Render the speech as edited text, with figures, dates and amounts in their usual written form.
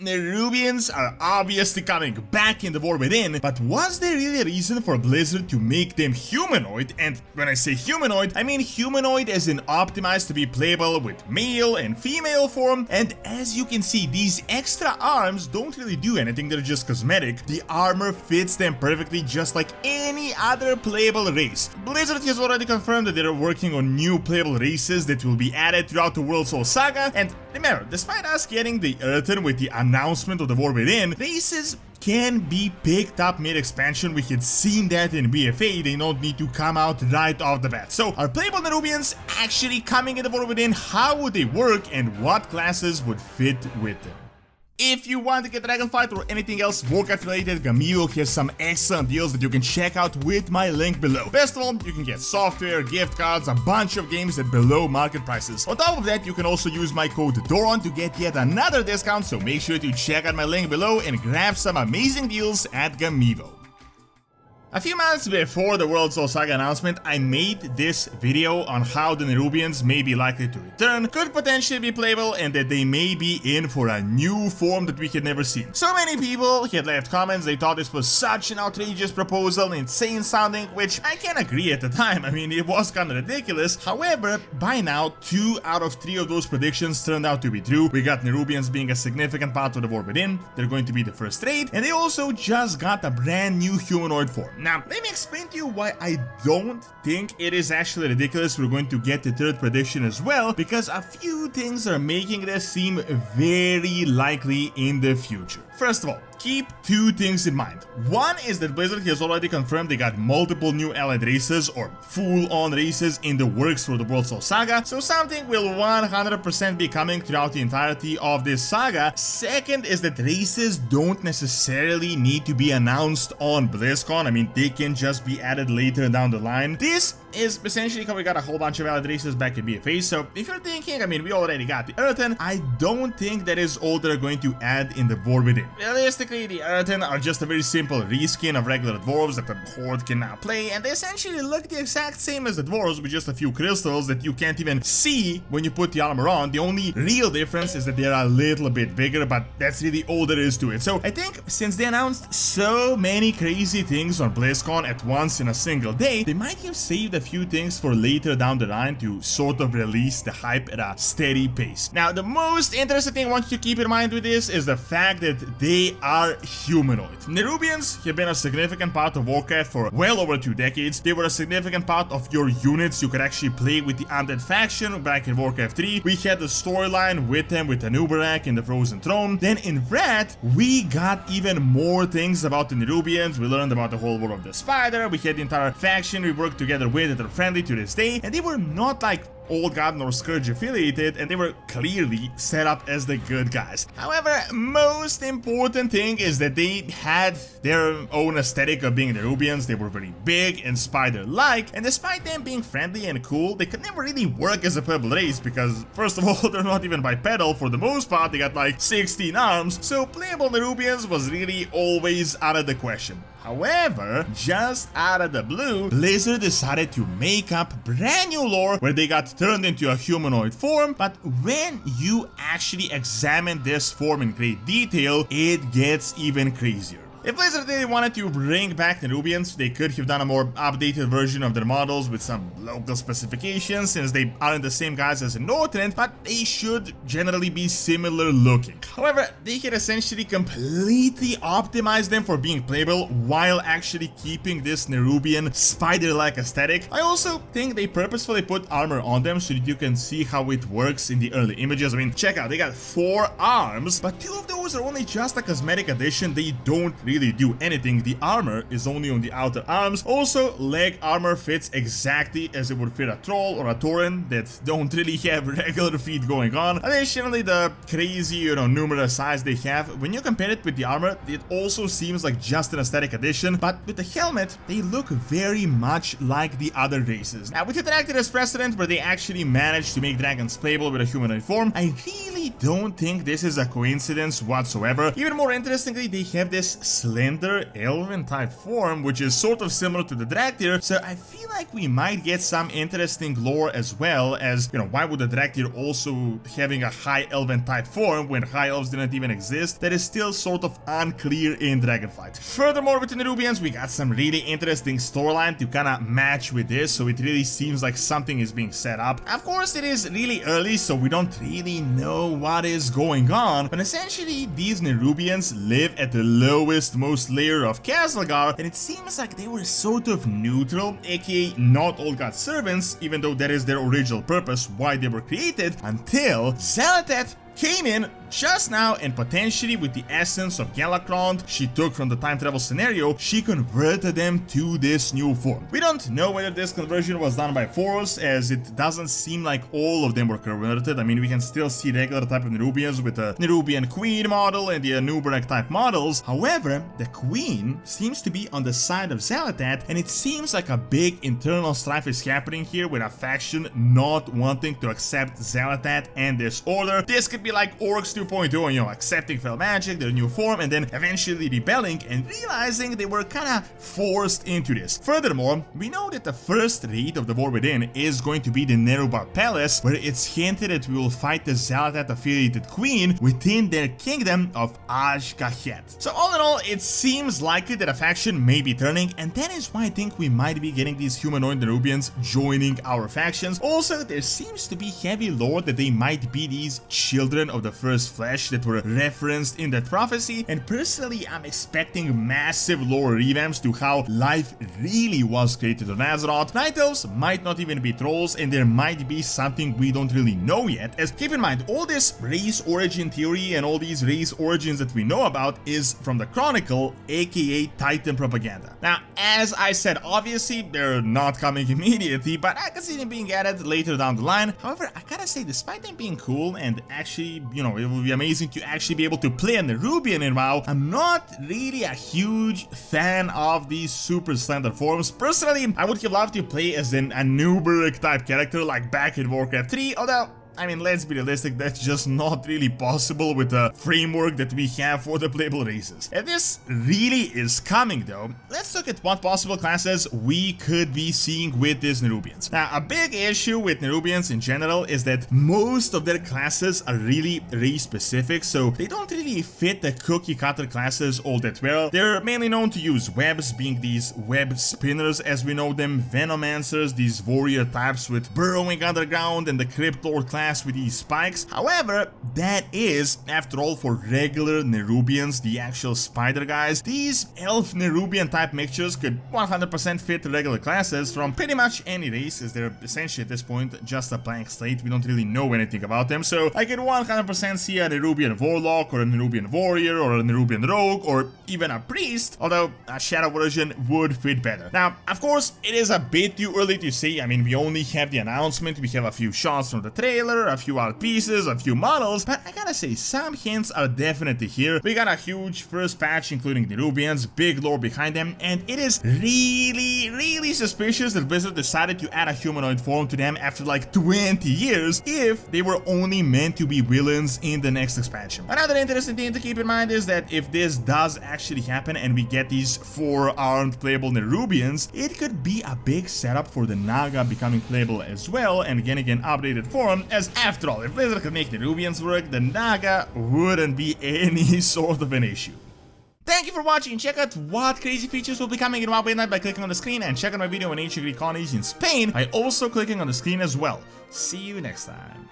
Nerubians are obviously coming back in the War Within, but was there really a reason for Blizzard to make them humanoid? And when I say humanoid, I mean humanoid as in optimized to be playable with male and female form, and as you can see, these extra arms don't really do anything, they're just cosmetic. The armor fits them perfectly just like any other playable race. Blizzard has already confirmed that they're working on new playable races that will be added throughout the World Soul Saga, and remember, despite us getting the earthen with the announcement of the War Within, races can be picked up mid-expansion. We had seen that in BFA, they don't need to come out right off the bat. So are playable Nerubians actually coming in the War Within? How would they work and what classes would fit with them? If you want to get Dragonfight or anything else Warcraft related, Gamigo has some excellent deals that you can check out with my link below. Best of all, you can get software, gift cards, a bunch of games at below market prices. On top of that, you can also use my code Doron to get yet another discount, so make sure to check out my link below and grab some amazing deals at Gamigo. A few months before the World Soul Saga announcement, I made this video on how the Nerubians may be likely to return, could potentially be playable, and that they may be in for a new form that we had never seen. So many people had left comments, they thought this was such an outrageous proposal, insane sounding, which I can agree at the time. I mean, it was kinda ridiculous. However, by now, 2 out of 3 of those predictions turned out to be true. We got Nerubians being a significant part of the War Within, they're going to be the first raid, and they also just got a brand new humanoid form. Now, let me explain to you why I don't think it is actually ridiculous we're going to get the third prediction as well, because a few things are making this seem very likely in the future. First of all, keep 2 things in mind. One is that Blizzard has already confirmed they got multiple new allied races or full-on races in the works for the World Soul Saga, so something will 100% be coming throughout the entirety of this saga. Second is that races don't necessarily need to be announced on BlizzCon. I mean, they can just be added later down the line. This is essentially how we got a whole bunch of allied races back in BFA, so if you're thinking, I mean, we already got the earthen, I don't think that is all they're going to add in the War Within. Realistically, the earthen are just a very simple reskin of regular dwarves that the Horde can now play, and they essentially look the exact same as the dwarves with just a few crystals that you can't even see when you put the armor on. The only real difference is that they're a little bit bigger, but that's really all there is to it. So I think since they announced so many crazy things on BlizzCon at once in a single day, they might have saved a few things for later down the line to sort of release the hype at a steady pace. Now, the most interesting thing I want you to keep in mind with this is the fact that they are humanoid. Nerubians have been a significant part of Warcraft for well over 2 decades. They were a significant part of your units. You could actually play with the Undead faction back in Warcraft 3. We had the storyline with them with Anubarak in the Frozen Throne. Then in Wrath, we got even more things about the Nerubians. We learned about the whole War of the Spider. We had the entire faction we worked together with that are friendly to this day, and they were not like Old God nor Scourge affiliated, and they were clearly set up as the good guys. However, most important thing is that they had their own aesthetic of being Nerubians. They were very big and spider-like, and despite them being friendly and cool, they could never really work as a purple race because, first of all, they're not even bipedal for the most part. They got like 16 arms, so playable Nerubians was really always out of the question. However, just out of the blue, Blizzard decided to make up brand new lore where they got turned into a humanoid form, but when you actually examine this form in great detail, it gets even crazier. If Blizzard really wanted to bring back Nerubians, they could have done a more updated version of their models with some local specifications, since they aren't the same guys as in Northrend, but they should generally be similar looking. However, they had essentially completely optimized them for being playable while actually keeping this Nerubian spider-like aesthetic. I also think they purposefully put armor on them so that you can see how it works in the early images. I mean, check out, they got 4 arms, but 2 of those are only just a cosmetic addition. They don't really do anything. The armor is only on the outer arms. Also, leg armor fits exactly as it would fit a troll or a tauren that don't really have regular feet going on. Additionally, the crazy, numerous size they have, when you compare it with the armor, it also seems like just an aesthetic addition, but with the helmet, they look very much like the other races. Now, with Interactive as precedent where they actually managed to make dragons playable with a humanoid form, I really don't think this is a coincidence whatsoever. Even more interestingly, they have this slender elven type form, which is sort of similar to the Draktyr, so I feel like we might get some interesting lore as well, as, you know, why would the Draktyr also having a high elven type form when high elves didn't even exist? That is still sort of unclear in Dragonflight. Furthermore, with the Nerubians, we got some really interesting storyline to kind of match with this, so it really seems like something is being set up. Of course, it is really early, so we don't really know what is going on, but essentially these Nerubians live at the lowest most layer of Castlegar, and it seems like they were sort of neutral, aka not all god servants, even though that is their original purpose why they were created, until xal'atath came in just now, and potentially with the essence of Galakrond she took from the time travel scenario, she converted them to this new form. We don't know whether this conversion was done by force, as it doesn't seem like all of them were converted. I mean, we can still see regular type of Nerubians with the Nerubian Queen model and the Anubarak type models. However, the Queen seems to be on the side of xal'atath, and it seems like a big internal strife is happening here with a faction not wanting to accept xal'atath and this order. This could be like Orcs 2.0, you know, accepting fel magic, their new form, and then eventually rebelling and realizing they were kinda forced into this. Furthermore, we know that the first raid of the War Within is going to be the Nerubar Palace, where it's hinted that we will fight the xal'atath affiliated queen within their kingdom of azj'kahet. So all in all, it seems likely that a faction may be turning, and that is why I think we might be getting these humanoid Nerubians joining our factions. Also, there seems to be heavy lore that they might be these children of the first flesh that were referenced in that prophecy, and personally I'm expecting massive lore revamps to how life really was created on Azeroth. Night Elves might not even be trolls, and there might be something we don't really know yet, as keep in mind, all this race origin theory and all these race origins that we know about is from the Chronicle, aka Titan propaganda. Now, as I said, obviously they're not coming immediately, but I can see them being added later down the line. However, I gotta say, despite them being cool and actually, you know, it would be amazing to actually be able to play a Nerubian in WoW, I'm not really a huge fan of these super slender forms. Personally, I would have loved to play as an Anubarak type character like back in Warcraft 3, although I mean, let's be realistic, that's just not really possible with the framework that we have for the playable races. If this really is coming though, let's look at what possible classes we could be seeing with these Nerubians. Now, a big issue with Nerubians in general is that most of their classes are really race specific, so they don't really fit the cookie cutter classes all that well. They're mainly known to use webs, being these web spinners as we know them, venomancers, these warrior types with burrowing underground, and the crypt lord class with these spikes. However, that is, after all, for regular Nerubians, the actual spider guys. These elf Nerubian type mixtures could 100% fit the regular classes from pretty much any race, as they're essentially at this point just a blank slate. We don't really know anything about them, so I could 100% see a Nerubian warlock or a Nerubian warrior or a Nerubian rogue or even a priest, although a shadow version would fit better. Now, of course, it is a bit too early to say. I mean, we only have the announcement, we have a few shots from the trailer, a few art pieces, a few models, but I gotta say, some hints are definitely here. We got a huge first patch including Nerubians, big lore behind them, and it is really suspicious that Blizzard decided to add a humanoid form to them after like 20 years if they were only meant to be villains in the next expansion. Another interesting thing to keep in mind is that if this does actually happen and we get these 4-armed playable Nerubians, it could be a big setup for the Naga becoming playable as well, and again updated form, as after all, if Blizzard could make the Nerubians work, the Naga wouldn't be any sort of an issue. Thank you for watching. Check out what crazy features will be coming in WoW by Night by clicking on the screen, and check out my video on ancient Greek colonies in Spain by also clicking on the screen as well. See you next time.